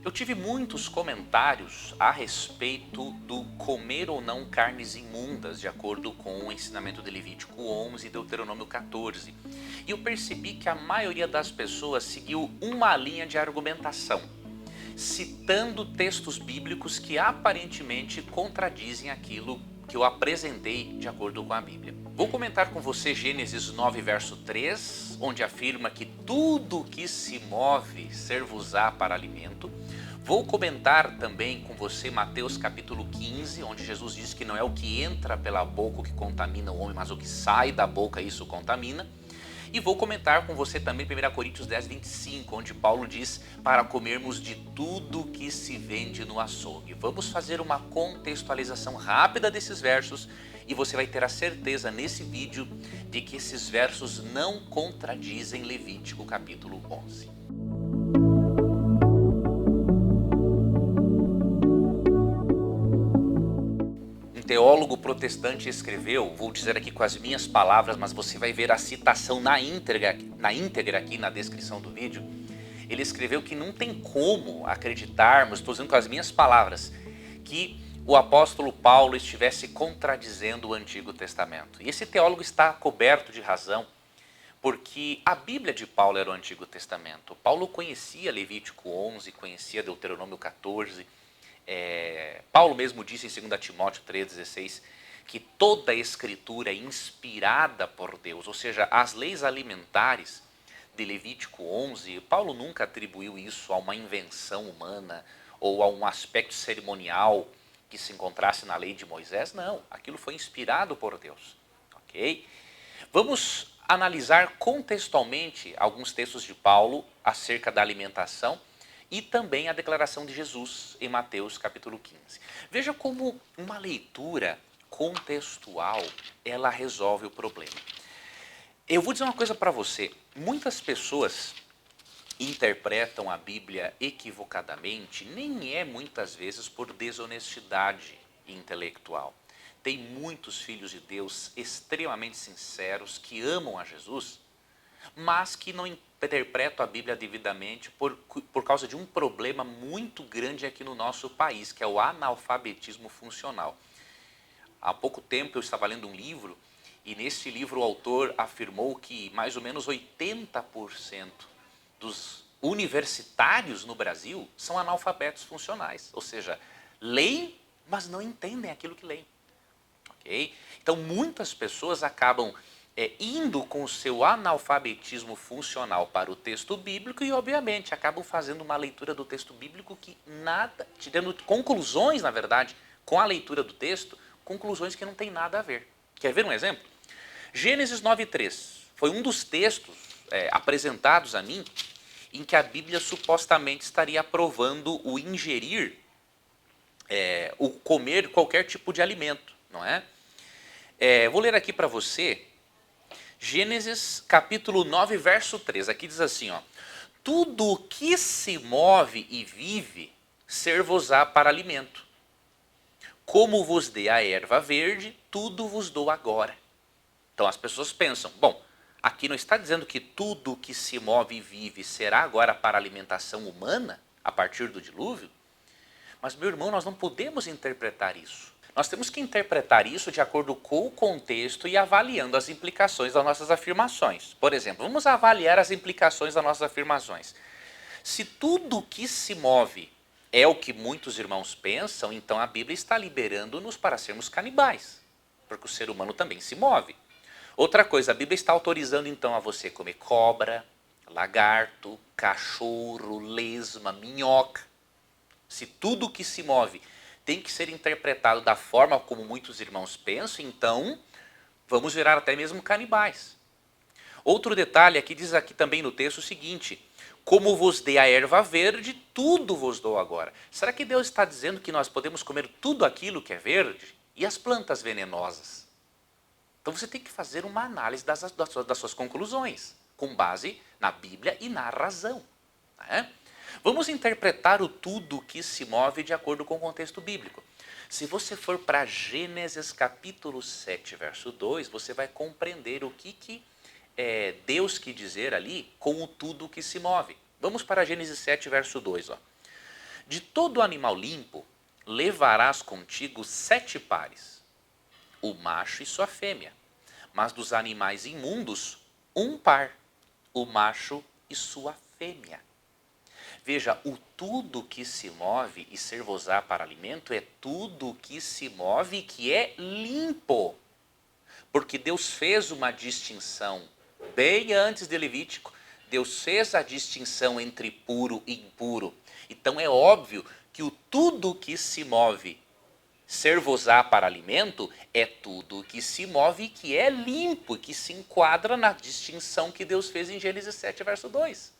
Eu tive muitos comentários a respeito do comer ou não carnes imundas, de acordo com o ensinamento de Levítico 11 e Deuteronômio 14. E eu percebi que a maioria das pessoas seguiu uma linha de argumentação, citando textos bíblicos que aparentemente contradizem aquilo que eu apresentei de acordo com a Bíblia. Vou comentar com você Gênesis 9, verso 3, onde afirma que tudo que se move servos-á para alimento. Vou comentar também com você Mateus capítulo 15, onde Jesus diz que não é o que entra pela boca o que contamina o homem, mas o que sai da boca isso contamina. E vou comentar com você também 1 Coríntios 10, 25, onde Paulo diz para comermos de tudo que se vende no açougue. Vamos fazer uma contextualização rápida desses versos e você vai ter a certeza nesse vídeo de que esses versos não contradizem Levítico capítulo 11. Um teólogo protestante escreveu, vou dizer aqui com as minhas palavras, mas você vai ver a citação na íntegra aqui na descrição do vídeo. Ele escreveu que não tem como acreditarmos, estou dizendo com as minhas palavras, que o apóstolo Paulo estivesse contradizendo o Antigo Testamento. E esse teólogo está coberto de razão, porque a Bíblia de Paulo era o Antigo Testamento. Paulo conhecia Levítico 11, conhecia Deuteronômio 14. Paulo mesmo disse em 2 Timóteo 3,16 que toda a escritura é inspirada por Deus, ou seja, as leis alimentares de Levítico 11, Paulo nunca atribuiu isso a uma invenção humana ou a um aspecto cerimonial que se encontrasse na lei de Moisés, não, aquilo foi inspirado por Deus, ok? Vamos analisar contextualmente alguns textos de Paulo acerca da alimentação e também a declaração de Jesus em Mateus capítulo 15. Veja como uma leitura contextual, ela resolve o problema. Eu vou dizer uma coisa para você, muitas pessoas interpretam a Bíblia equivocadamente, nem é muitas vezes por desonestidade intelectual. Tem muitos filhos de Deus extremamente sinceros que amam a Jesus, mas que não interpretam a Bíblia devidamente por causa de um problema muito grande aqui no nosso país, que é o analfabetismo funcional. Há pouco tempo eu estava lendo um livro e nesse livro o autor afirmou que mais ou menos 80% dos universitários no Brasil são analfabetos funcionais, ou seja, leem, mas não entendem aquilo que leem. Okay? Então muitas pessoas acabam indo com o seu analfabetismo funcional para o texto bíblico e obviamente acabam fazendo uma leitura do texto bíblico que nada, tirando conclusões na verdade, com a leitura do texto, conclusões que não tem nada a ver. Quer ver um exemplo? Gênesis 9:3 foi um dos textos apresentados a mim em que a Bíblia supostamente estaria aprovando o ingerir, o comer qualquer tipo de alimento, não é? Vou ler aqui para você, Gênesis capítulo 9, verso 3, aqui diz assim, ó, tudo o que se move e vive, ser-vos-á para alimento. Como vos dei a erva verde, tudo vos dou agora. Então as pessoas pensam, bom, aqui não está dizendo que tudo que se move e vive será agora para alimentação humana, a partir do dilúvio? Mas, meu irmão, nós não podemos interpretar isso. Nós temos que interpretar isso de acordo com o contexto e avaliando as implicações das nossas afirmações. Por exemplo, vamos avaliar as implicações das nossas afirmações. Se tudo que se move é o que muitos irmãos pensam, então a Bíblia está liberando-nos para sermos canibais, porque o ser humano também se move. Outra coisa, a Bíblia está autorizando então a você comer cobra, lagarto, cachorro, lesma, minhoca. Se tudo que se move tem que ser interpretado da forma como muitos irmãos pensam, então vamos virar até mesmo canibais. Outro detalhe, aqui diz aqui também no texto o seguinte, como vos dei a erva verde, tudo vos dou agora. Será que Deus está dizendo que nós podemos comer tudo aquilo que é verde? E as plantas venenosas? Então você tem que fazer uma análise das suas conclusões, com base na Bíblia e na razão. Né? Vamos interpretar o tudo que se move de acordo com o contexto bíblico. Se você for para Gênesis capítulo 7, verso 2, você vai compreender o que Deus quis dizer ali com o tudo que se move. Vamos para Gênesis 7, verso 2. Ó. De todo animal limpo, levarás contigo 7 pares, o macho e sua fêmea. Mas dos animais imundos, um par, o macho e sua fêmea. Veja, o tudo que se move e ser-vos-á para alimento é tudo que se move e que é limpo. Porque Deus fez uma distinção bem antes de Levítico. Deus fez a distinção entre puro e impuro. Então é óbvio que o tudo que se move, ser-vos-á para alimento, é tudo que se move e que é limpo, que se enquadra na distinção que Deus fez em Gênesis 7, verso 2.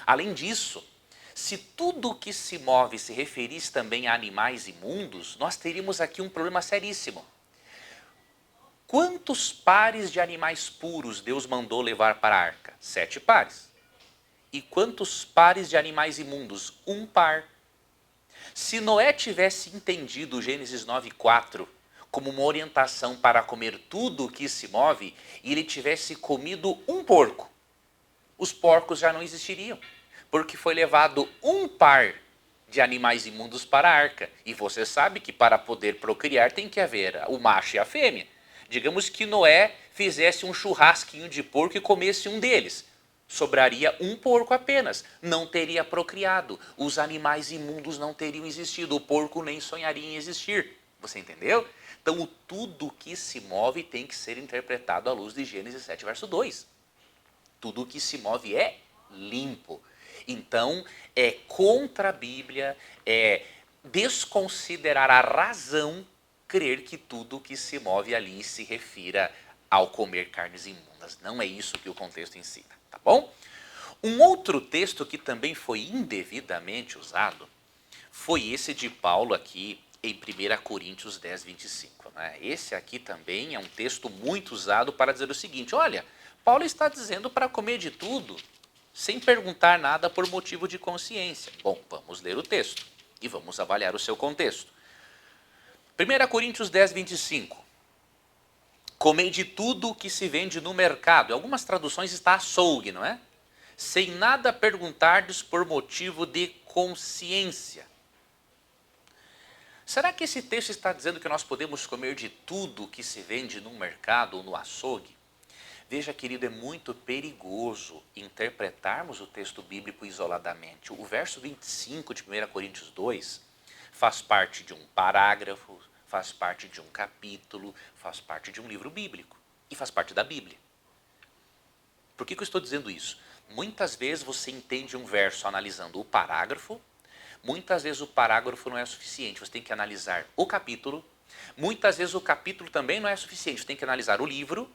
Além disso, se tudo que se move se referisse também a animais imundos, nós teríamos aqui um problema seríssimo. Quantos pares de animais puros Deus mandou levar para a arca? 7 pares. E quantos pares de animais imundos? Um par. Se Noé tivesse entendido Gênesis 9:4 como uma orientação para comer tudo o que se move, e ele tivesse comido um porco, os porcos já não existiriam, porque foi levado um par de animais imundos para a arca. E você sabe que para poder procriar tem que haver o macho e a fêmea. Digamos que Noé fizesse um churrasquinho de porco e comesse um deles. Sobraria um porco apenas, não teria procriado, os animais imundos não teriam existido, o porco nem sonharia em existir. Você entendeu? Então o tudo que se move tem que ser interpretado à luz de Gênesis 7, verso 2. Tudo que se move é limpo. Então é contra a Bíblia, é desconsiderar a razão crer que tudo que se move ali se refira ao comer carnes imundas. Não é isso que o contexto ensina, tá bom? Um outro texto que também foi indevidamente usado foi esse de Paulo aqui em 1 Coríntios 10, 25. Né? Esse aqui também é um texto muito usado para dizer o seguinte, olha, Paulo está dizendo para comer de tudo, sem perguntar nada por motivo de consciência. Bom, vamos ler o texto e vamos avaliar o seu contexto. 1 Coríntios 10, 25. Comei de tudo que se vende no mercado. Em algumas traduções está açougue, não é? Sem nada perguntardes por motivo de consciência. Será que esse texto está dizendo que nós podemos comer de tudo que se vende no mercado ou no açougue? Veja, querido, é muito perigoso interpretarmos o texto bíblico isoladamente. O verso 25 de 1 Coríntios 2 faz parte de um parágrafo, faz parte de um capítulo, faz parte de um livro bíblico e faz parte da Bíblia. Por que eu estou dizendo isso? Muitas vezes você entende um verso analisando o parágrafo, muitas vezes o parágrafo não é suficiente, você tem que analisar o capítulo, muitas vezes o capítulo também não é suficiente, você tem que analisar o livro,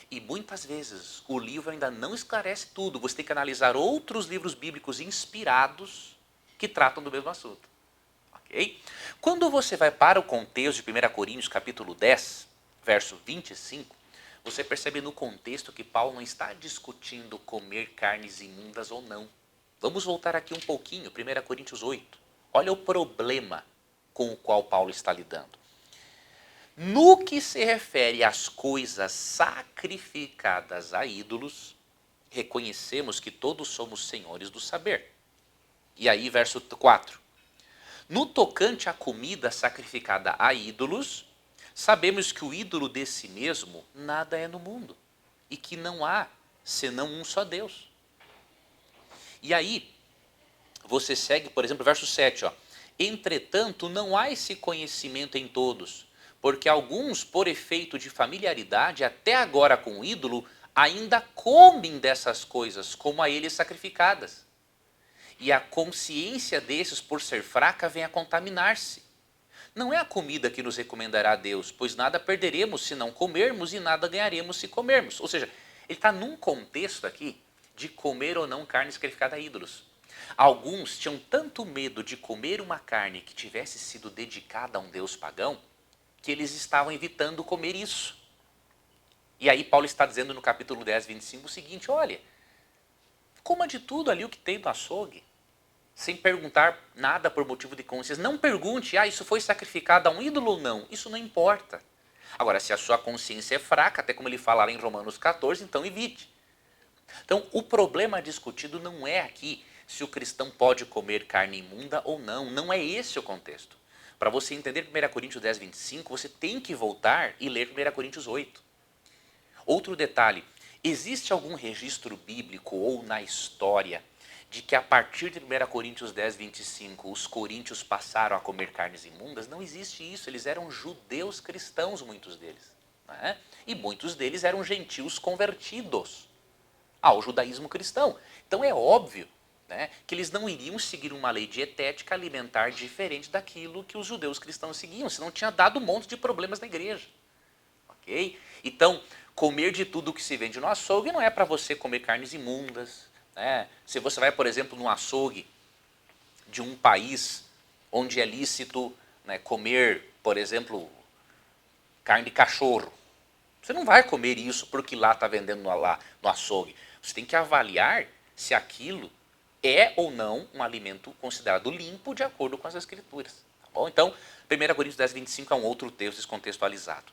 e muitas vezes o livro ainda não esclarece tudo, você tem que analisar outros livros bíblicos inspirados que tratam do mesmo assunto. Okay? Quando você vai para o contexto de 1 Coríntios capítulo 10, verso 25, você percebe no contexto que Paulo não está discutindo comer carnes imundas ou não. Vamos voltar aqui um pouquinho, 1 Coríntios 8. Olha o problema com o qual Paulo está lidando. No que se refere às coisas sacrificadas a ídolos, reconhecemos que todos somos senhores do saber. E aí, verso 4. No tocante à comida sacrificada a ídolos, sabemos que o ídolo de si mesmo nada é no mundo, e que não há senão um só Deus. E aí, você segue, por exemplo, verso 7. Ó. Entretanto, não há esse conhecimento em todos, porque alguns, por efeito de familiaridade, até agora com o ídolo, ainda comem dessas coisas, como a eles sacrificadas. E a consciência desses, por ser fraca, vem a contaminar-se. Não é a comida que nos recomendará a Deus, pois nada perderemos se não comermos e nada ganharemos se comermos. Ou seja, ele está num contexto aqui de comer ou não carne sacrificada a ídolos. Alguns tinham tanto medo de comer uma carne que tivesse sido dedicada a um deus pagão, que eles estavam evitando comer isso. E aí Paulo está dizendo no capítulo 10, 25 o seguinte, olha, coma de tudo ali o que tem no açougue, sem perguntar nada por motivo de consciência. Não pergunte, isso foi sacrificado a um ídolo ou não, isso não importa. Agora, se a sua consciência é fraca, até como ele fala lá em Romanos 14, então evite. Então, o problema discutido não é aqui se o cristão pode comer carne imunda ou não. Não é esse o contexto. Para você entender 1 Coríntios 10, 25, você tem que voltar e ler 1 Coríntios 8. Outro detalhe, existe algum registro bíblico ou na história de que a partir de 1 Coríntios 10, 25, os coríntios passaram a comer carnes imundas? Não existe isso, eles eram judeus cristãos, muitos deles. Né? E muitos deles eram gentios convertidos ao judaísmo cristão. Então é óbvio, né, que eles não iriam seguir uma lei dietética alimentar diferente daquilo que os judeus cristãos seguiam, senão tinha dado um monte de problemas na igreja. Ok? Então, comer de tudo que se vende no açougue não é para você comer carnes imundas. Né? Se você vai, por exemplo, num açougue de um país onde é lícito, né, comer, por exemplo, carne de cachorro, você não vai comer isso porque lá está vendendo lá no açougue. Você tem que avaliar se aquilo é ou não um alimento considerado limpo de acordo com as escrituras. Tá bom? Então, 1 Coríntios 10, 25 é um outro texto descontextualizado.